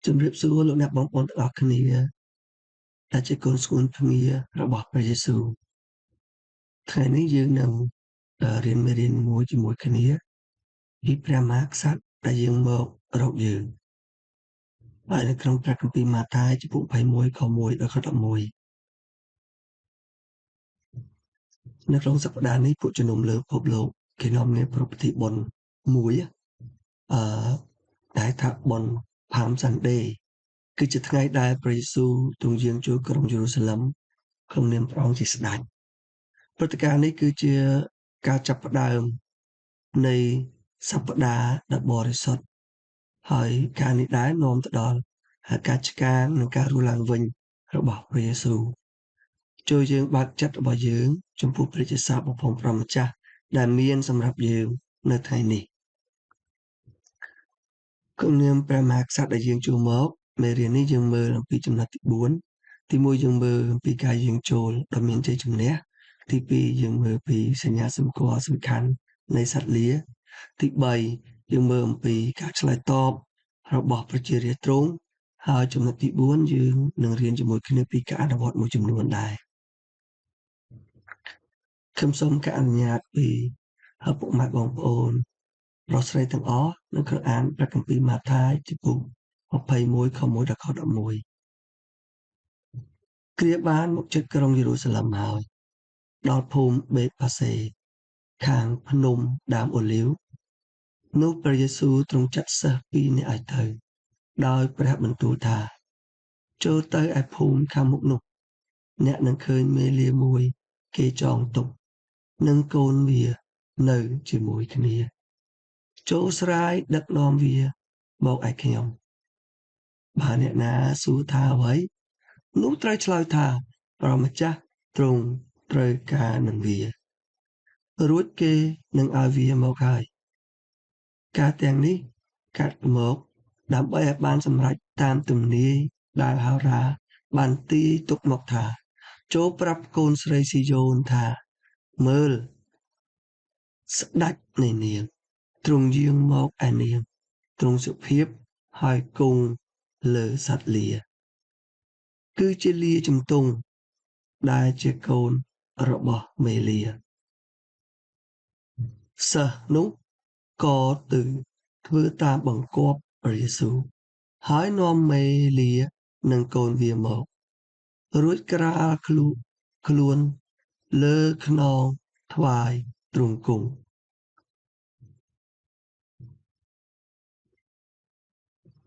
ជំរាបសួរលោកអ្នកបងប្អូនទាំងអស់គ្នាដែលជាកូនស្គួនភ្ងារបស់ព្រះយេស៊ូវថ្ងៃនេះយើងនឹងរៀនមេរៀនមួយជាមួយគ្នាពីព្រះមហាក្សត្រដែលយើងមករកយើងហើយនៅក្នុងព្រះគម្ពីរម៉ាថាយចំពោះ21ខ1ដល់ខ11នៅក្នុងសប្តាហ៍នេះពួកជំនុំលើពិភពលោកគេនាំគ្នាប្រពៃពិធីបុណ្យមួយដែលថាបុណ្យ Palm Sunday គឺជាថ្ងៃដែលព្រះយេស៊ូវទ្រង់យាងចូលក្រុងយេរូសាឡិមក្នុងនាមព្រះអង្គជាស្ដេចព្រឹត្តិការណ៍នេះគឺជាការចាប់ផ្ដើមនៃសប្តាហ៍ដ៏បរិសុទ្ធហើយការនេះដែរនាំទៅដល់ការឆ្កាងនិងការរស់ឡើងវិញរបស់ព្រះយេស៊ូវចូលយើងបើកចិត្តរបស់យើងចំពោះព្រះជាសារបំផុសព្រះម្ចាស់ដែលមានសម្រាប់យើងនៅថ្ងៃនេះក្នុងនាមព្រះមហាក្សត្រដែលយើងចូលមកមេរៀននេះយើងមើលអំពីចំណុចទី4ទី1យើងមើលអំពីការយើងចូលដ៏មានជ័យជំនះទី2យើងមើលពីសញ្ញាសម្គាល់សំខាន់នៃសត្វលាទី3យើងមើលអំពីការឆ្លើយតបរបស់ប្រជារាស្ត្រទ្រង់ហើយចំណុចទី4យើងនឹងរៀនជាមួយគ្នាពីការអនុវត្តមួយចំនួនដែរខ្ញុំសូមការអនុញ្ញាតពីពុកម៉ែបងប្អូនប្រុសស្រីទាំងអស់នឹងអានព្រះគម្ពីរម៉ាថាយចំពោះ21ខ1ដល់ខ11គ្រាបានមកជិតក្រុងយេរូសាឡិមហើយដល់ភូមិបេតផាសេខាងភ្នំដើមអូលីវនោះព្រះយេស៊ូវទ្រង់ចាត់សិស្ស2នាក់ឲ្យទៅដោយព្រះបន្ទូលថាចូលទៅឯភូមិខាងមុខនោះអ្នកនឹងឃើញមេលាមួយគេចងទុកនិងកូនវានៅជាមួយគ្នាចូលស្រាយដឹកនាំវាមកឯខ្ញុំបើអ្នកណាសួរថាអ្វីនោះត្រូវឆ្លើយថាព្រះម្ចាស់ទ្រង់ត្រូវការនឹងវារួចគេនឹងឲ្យវាមកហើយការទាំងនេះកាត់មកដើម្បីឲ្យបានសម្រេចតាមទំនាយដែលហោរាបានទាយទុកមកថាចូលប្រាប់កូនស្រីស៊ីយ៉ូនថាមើលស្ដេចនៃនាងទ្រង់យាងមកឯនាងទ្រង់សុភាពហើយគង់លើសត្វលាគឺជាលាជំទង់ដែលជាកូនរបស់មេលាសិស្សនោះក៏ទៅធ្វើតាមបង្គាប់ព្រះយេស៊ូវហើយនាំមេលានិងកូនវាមករួចក្រាលខ្លួនលើខ្នងថ្វាយទ្រង់គង់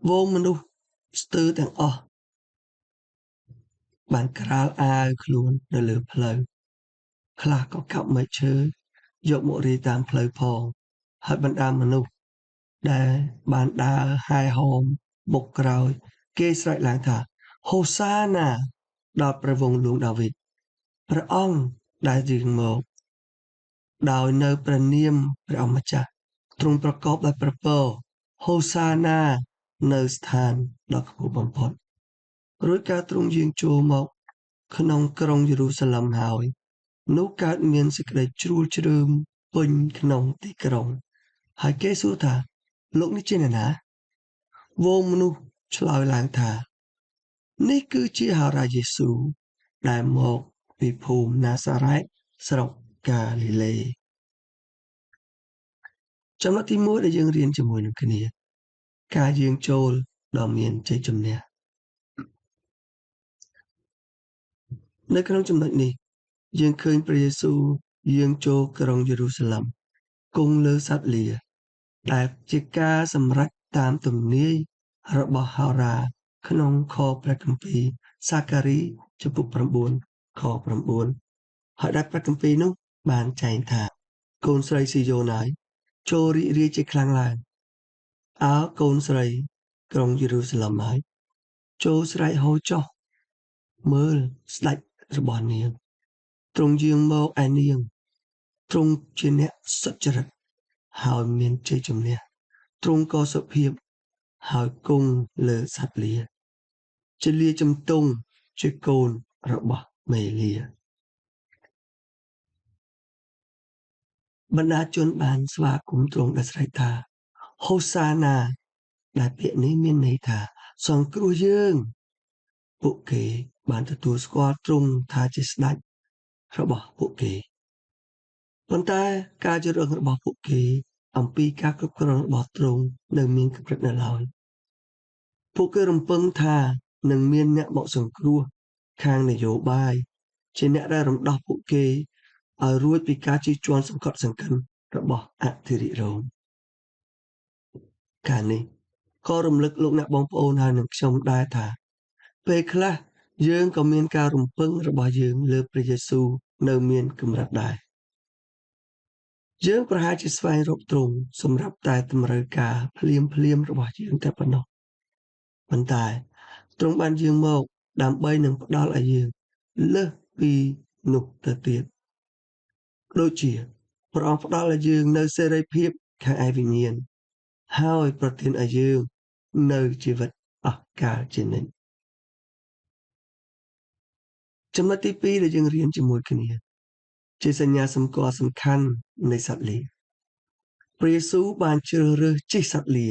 វងមនុស្សស្ទើរទាំងអស់បានក្រាលអាវខ្លួននៅលើផ្លូវខ្លះក៏កាប់មែកឈើយកមករាយតាមផ្លូវផងហើយបណ្ដាមនុស្សដែលបានដើរហែហមបុកក្រោយគេស្រែកឡើងថាហូសាណាដល់ព្រះវង្សលួងដាវីតព្រះអង្គដែលយាងមកដោយនៅព្រះនាមព្រះអម្ចាស់ទ្រង់ប្រកបដោយព្រះពរហូសាណានៅស្ថានដ៏ខ្ពស់បំផុតរួចការទ្រង់យាងចូលមកក្នុងក្រុងយេរូសាឡិមហើយនោះកើតមានសេចក្តីជ្រួលជ្រើមពេញក្នុងទីក្រុងហើយគេសួរថាលោកនេះជាអ្នកណាវងមនុស្សឆ្លើយឡើងថានេះគឺជាហោរាយេស៊ូវដែលមកពីភូមិណាសារ៉េតស្រុកកាលីលេចំណុចទី1ដែលយើងរៀនជាមួយនឹងគ្នាការយាងចូលដ៏មានជ័យជំនះនៅក្នុងចំណុចនេះយើងឃើញព្រះយេស៊ូវយាងចូលក្រុងយេរូសាឡិមគង់លើសត្វលាដែលជាការសម្រេចតាមទំនាយរបស់ហោរាក្នុងខព្រះគម្ពីរសាការីចំពុក9ខ9ហើយដែលព្រះគម្ពីរនោះបានចែងថាកូនស្រីស៊ីយ៉ូនហើយចូលរីករាយជាខ្លាំងឡើងកូនស្រីក្រុងយេរូសាឡិមហើយចូលស្រែកហូចុះមើលស្ដេចរបស់នាងទ្រង់យាងមកឯនាងទ្រង់ជាអ្នកសុចរិតហើយមានជ័យជំនះទ្រង់ក៏សុភាពហើយគង់លើសត្វលាជាលាជំទង់ជាកូនរបស់មេលាបណ្ដាជនបានស្វាគមន៍ទ្រង់ដែលស្រែកថាហូសាណាដែលពាក្យនេះមានន័យថា សង្គ្រោះយើងពួកគេបានទទួលស្គាល់ទ្រង់ថាជាស្ដេចរបស់ពួកគេប៉ុន្តែការយល់ដឹងរបស់ពួកគេអំពីការគ្រប់គ្រងរបស់ទ្រង់នៅមានកម្រិតនៅឡើយពួកគេរំពឹងថានឹងមានអ្នកមកសង្គ្រោះខាងនយោបាយជាអ្នកដែលរំដោះពួកគេឲ្យរួចពីការជិះជាន់សង្កត់សង្កិនរបស់អធិរាជរ៉ូមការនេះក៏រំលឹកលោកអ្នកបងប្អូនហើយនឹងខ្ញុំដែរថាពេលខ្លះយើងក៏មានការរំពឹងរបស់យើងលើព្រះយេស៊ូវនៅមានកម្រិតដែរយើងប្រហែលជាស្វែងរកទ្រង់សម្រាប់តែតម្រូវការភ្លាមរបស់យើងតែប៉ុណ្ណោះប៉ុន្តែទ្រង់បានយាងមកដើម្បីនឹងផ្ដល់ឲ្យយើងលើសពីនោះទៅទៀតដូចជាព្រះអង្គផ្ដល់ឲ្យយើងនៅសេរីភាពខាងឯវិញ្ញាណហើយប្រទានឲ្យយើងនៅជីវិតអស់កលជានិច្ចចំណុចទី2ដែលយើងរៀនជាមួយគ្នាជាសញ្ញាសម្គាល់សំខាន់នៃសត្វលាព្រះយេស៊ូវបានជ្រើសរើសជិះសត្វលា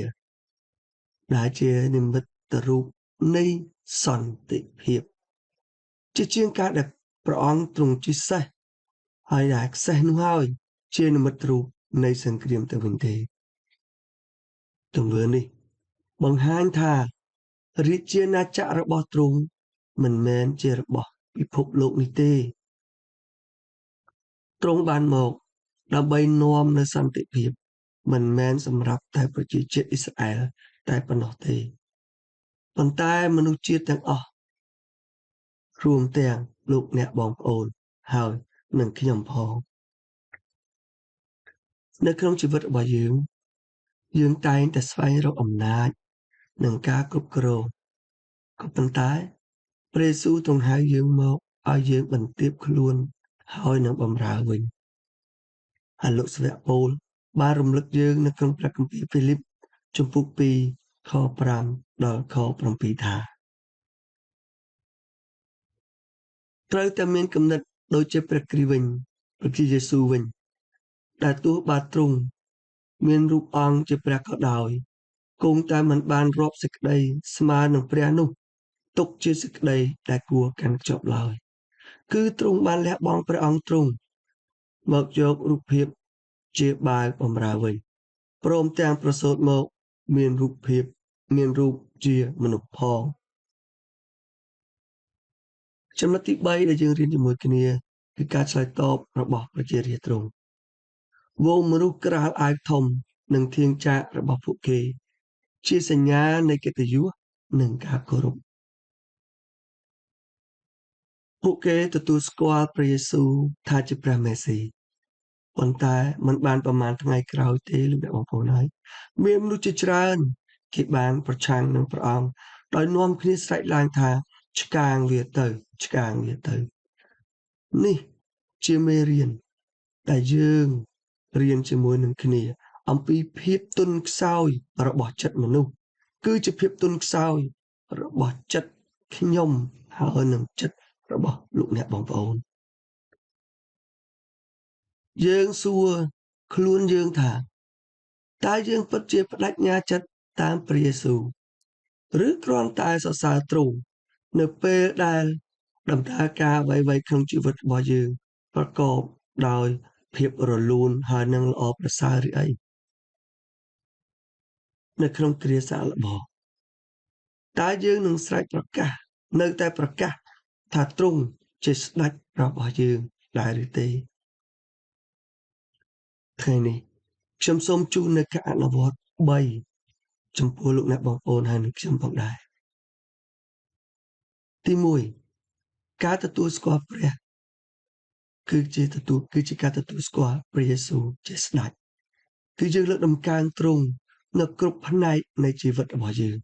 ដែលជានិមិត្តរូបនៃសន្តិភាពជាជាងការដែលព្រះអង្គទ្រង់ជិះសេះហើយដែលខ្សេះនោះហើយជានិមិត្តរូបនៃសង្គ្រាមទៅវិញទេទង្វើនេះបង្ហាញថារាជាណាចក្ររបស់ទ្រង់មិនមែនជារបស់ពិភពលោកនេះទេទ្រង់បានមកដើម្បីនាំនៅសន្តិភាពមិនមែនសម្រាប់តែប្រជាជាតិអ៊ីស្រាអែលតែប៉ុណ្ណោះទេប៉ុន្តែមនុស្សជាតិទាំងអស់រួមទាំងលោកអ្នកបងប្អូនហើយនិងខ្ញុំផងនៅក្នុងជីវិតរបស់យើងតែងតែស្វែងរកអំណាចនិងការគ្រប់គ្រងក៏ប៉ុន្តែព្រះយេស៊ូវទ្រង់ហៅយើងមកឲ្យយើងបន្ទាបខ្លួនហើយនឹងបម្រើវិញហើយលោកស្វៈប៉ូលបានរំលឹកយើងនៅក្នុងព្រះគម្ពីរហ្វីលីបជំពូក2ខ5ដល់ខ7ថាត្រូវតែមានគំនិតដូចជាព្រះគ្រីស្ទវិញព្រះគ្រីស្ទយេស៊ូវវិញដែលទោះបាទទ្រង់មានរូបអង្គជាព្រះក៏ដោយគង់តែមិនបានរាប់សេចក្តីស្មើនឹងព្រះនោះទុកជាសេចក្តីដែលគួរកាន់ខ្ជាប់ឡើយគឺទ្រង់បានលះបង់ព្រះអង្គទ្រង់មកយករូបភាពជាបាវបម្រើវិញព្រមទាំងប្រសូតមកមានរូបជាមនុស្សផងចំណុចទី3ដែលយើងរៀនជាមួយគ្នាគឺការឆ្លើយតបរបស់ប្រជារាស្ត្រទ្រង់វងមនុស្សក្រាលអាវធំនិងធាងចាករបស់ពួកគេជាសញ្ញានៃកិត្តិយសនិងការគោរពពួកគេទទួលស្គាល់ព្រះយេស៊ូវថាជាព្រះមេស៊ីប៉ុន្តែมันបានប្រមាណថ្ងៃក្រោយទេលោកអ្នកបងប្អូនហើយមានមនុស្សជាច្រើនគេបានប្រឆាំងនឹងព្រះអង្គដោយនាំគ្នាស្រែកឡើងថាឆ្កាងវាទៅនេះជាមេរៀនដែលយើងរៀនជាមួយនឹងគ្នាអំពីភាពទន់ខ្សោយរបស់ចិត្តមនុស្សគឺជាភាពទន់ខ្សោយរបស់ចិត្តខ្ញុំហើយនឹងចិត្តរបស់លោកអ្នកបងប្អូនយើងសួរខ្លួនយើងថាតើយើងពិតជាបដិញ្ញាចិត្តតាមព្រះយេស៊ូវឬគ្រាន់តែសរសើរទ្រង់នៅពេលដែលដំណើរការអ្វីៗក្នុងជីវិតរបស់យើងប្រកបដោយភាពរលូនហើយនឹងល្អប្រសើរឬអីនៅក្នុងគ្រាសាកល្បងតើយើងនឹងស្រែកនៅតែប្រកាសថាទ្រង់ជាស្ដេចរបស់យើងដែរឬទេថ្ងៃនេះខ្ញុំសូមជូននៅការអនុវត្ត3ចំពោះលោកអ្នកបងប្អូនហើយនឹងខ្ញុំផងដែរទី1ការទទួលស្គាល់ព្រះគឺជាការទទួលស្គាល់ព្រះយេស៊ូវជាស្ដេចគឺយើងលើកតម្កើងទ្រង់នៅគ្រប់ផ្នែកនៃជីវិតរបស់យើង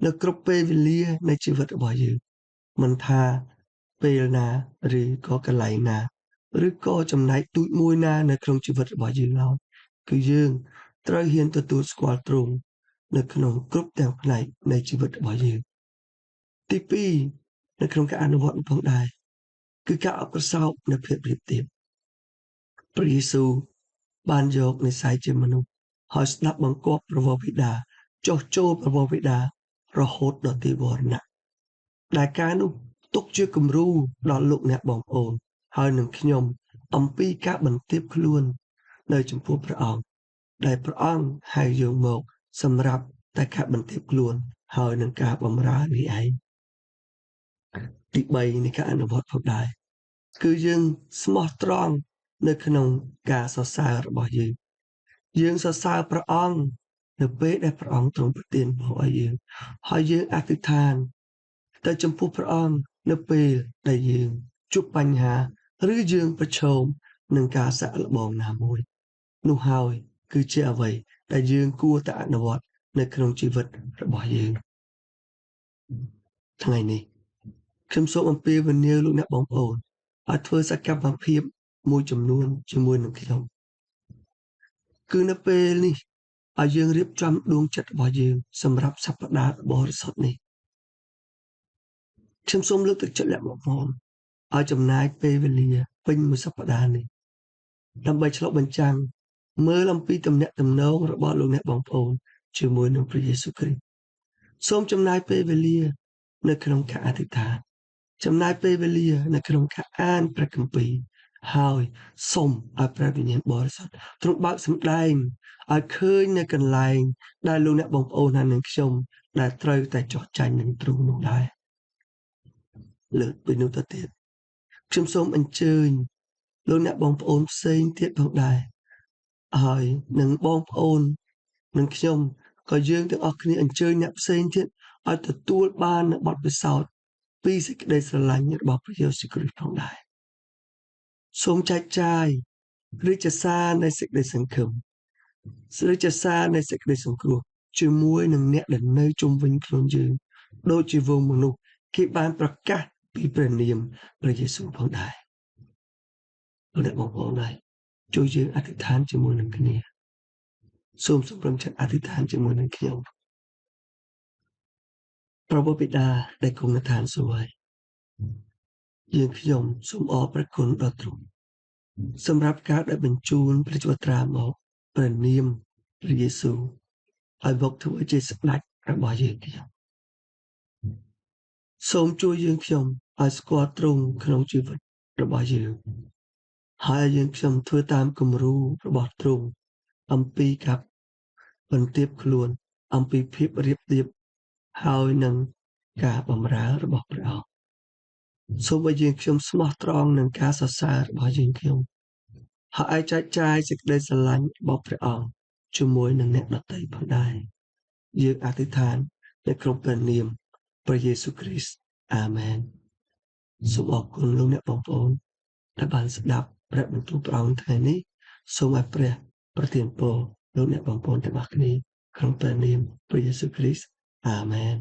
នៅគ្រប់ពេលវេលានៃជីវិតរបស់យើងមិនថាពេលណាឬក៏កន្លែងណាឬក៏ចំណែកទូចមួយណានៅក្នុងជីវិតរបស់យើងឡើយគឺយើងត្រូវហ៊ានទទួលស្គាល់ទ្រង់នៅក្នុងគ្រប់ទាំងផ្នែកនៃជីវិតរបស់យើងទី2នៅក្នុងការអនុវត្តផងដែរគឺការអបអរសាទរនៅភាពរៀបទៀបព្រះយេស៊ូវបានយកនិស្ស័យជាមនុស្សហើយស្ដាប់បង្គាប់ព្រះវរបិតាចុះចូលព្រះវរបិតា រហូតដល់ទីវរណៈដែលការនោះទុកជាគំរូដល់លោកអ្នកបងប្អូនហើយនឹងខ្ញុំអំពីការបន្ទាបខ្លួននៅចំពោះព្រះអង្គដែលព្រះអង្គហៅយើងមកសម្រាប់តែការបន្ទាបខ្លួនហើយនឹងការបម្រើនេះឯងទី3នៃការអនុវត្តផងដែរគឺយើងស្មោះត្រង់នៅក្នុងការសរសើររបស់យើងសរសើរព្រះអង្គនៅពេលដែលព្រះអង្គទ្រង់ប្រទានពរឲ្យយើងហើយយើងអធិដ្ឋានទៅចំពោះព្រះអង្គនៅពេលដែលយើងជួបបញ្ហាឬយើងប្រឈមនឹងការសាក់លបងណាមួយនោះហើយគឺជាអ្វីដែលយើងគួរតែអនុវត្តនៅក្នុងជីវិតរបស់យើងថ្ងៃនេះខ្ញុំសូមអំពាវនាវលោកអ្នកបងប្អូនឲ្យធ្វើសកម្មភាពមួយចំនួនជាមួយនឹងខ្ញុំគឺនៅពេលនេះឲ្យយើងរៀបចំដួងចិត្តរបស់យើងសម្រាប់សប្តាហ៍បរិសុទ្ធនេះខ្ញុំសូមលើកទឹកចិត្តអ្នកបងប្អូនឲ្យចំណាយពេលវេលាពេញមួយសប្តាហ៍នេះដើម្បីឆ្លុះបញ្ចាំងមើលអំពីទំនាក់ទំនងរបស់លោកអ្នកបងប្អូនជាមួយនឹងព្រះយេស៊ូវគ្រីស្ទសូមចំណាយពេលវេលានៅក្នុងការអធិដ្ឋានចំណាយពេលវេលានៅក្នុងការអានព្រះគម្ពីរហើយសូមឲ្យព្រះវិញ្ញាណបរិសុទ្ធទ្រង់បើកសម្ដែងឲ្យឃើញនៅកន្លែងដែលលោកអ្នកបងប្អូនហើយនឹងខ្ញុំដែលត្រូវតែចោះចាញ់នឹងទ្រង់នោះដែរលើកពីនោះទៅទៀតខ្ញុំសូមអញ្ជើញលោកអ្នកបងប្អូនផ្សេងទៀតផងដែរហើយនឹងបងប្អូននឹងខ្ញុំក៏យើងទាំងអស់គ្នាអញ្ជើញអ្នកផ្សេងទៀតឲ្យទទួលបាននូវបទពិសោធន៍ពីសេចក្តីស្រឡាញ់របស់ព្រះយេស៊ូវគ្រីស្ទផងដែរសូមចែកចាយរាជសារនៃសេចក្តីសង្ឃឹមរាជសារនៃសេចក្តីសង្គ្រោះជាមួយនឹងអ្នកដែលនៅជុំវិញខ្លួនយើងដូចជាវងមនុស្សគេបានប្រកាសពីព្រះនាមព្រះយេស៊ូវផងដែរលោកអ្នកបងប្អូនដែរជួយយើងអធិដ្ឋានជាមួយនឹងគ្នាសូមសម្រុំចិត្តអធិដ្ឋានជាមួយនឹងខ្ញុំព្រះបិតាដែលគង់នៅឋានសួគ៌យើងខ្ញុំសូមអរព្រះគុណដល់ទ្រង់សម្រាប់ការដែលបញ្ជូនព្រះវត្រាមកព្រះនាមព្រះយេស៊ូវឲ្យមកធ្វើជាស្ដេចរបស់យើងខ្ញុំសូមជួយយើងខ្ញុំឲ្យស្គាល់ទ្រង់ក្នុងជីវិតរបស់យើងហើយយើងខ្ញុំធ្វើតាមគំរូរបស់ទ្រង់អំពីការបន្ទាបខ្លួនអំពីភាពរៀបរៀបហើយនឹងការបម្រើរបស់ព្រះអង្គសូមឲ្យយើងខ្ញុំស្មោះត្រង់នឹងការសរសើររបស់យើងខ្ញុំហើយចែកចាយសេចក្តីស្រឡាញ់របស់ព្រះអង្គជាមួយនឹងអ្នកដទៃផងដែរយើងអធិដ្ឋាននៅក្នុងព្រះនាមព្រះយេស៊ូវគ្រីស្ទអាមែនសូមអរគុណលោកអ្នកបងប្អូនដែលបានស្ដាប់ព្រះបន្ទូលព្រះអង្គថ្ងៃនេះសូមឲ្យព្រះប្រទានពរលោកអ្នកបងប្អូនទាំងអស់គ្នាក្នុងព្រះនាមព្រះយេស៊ូវគ្រីស្ទអាមែន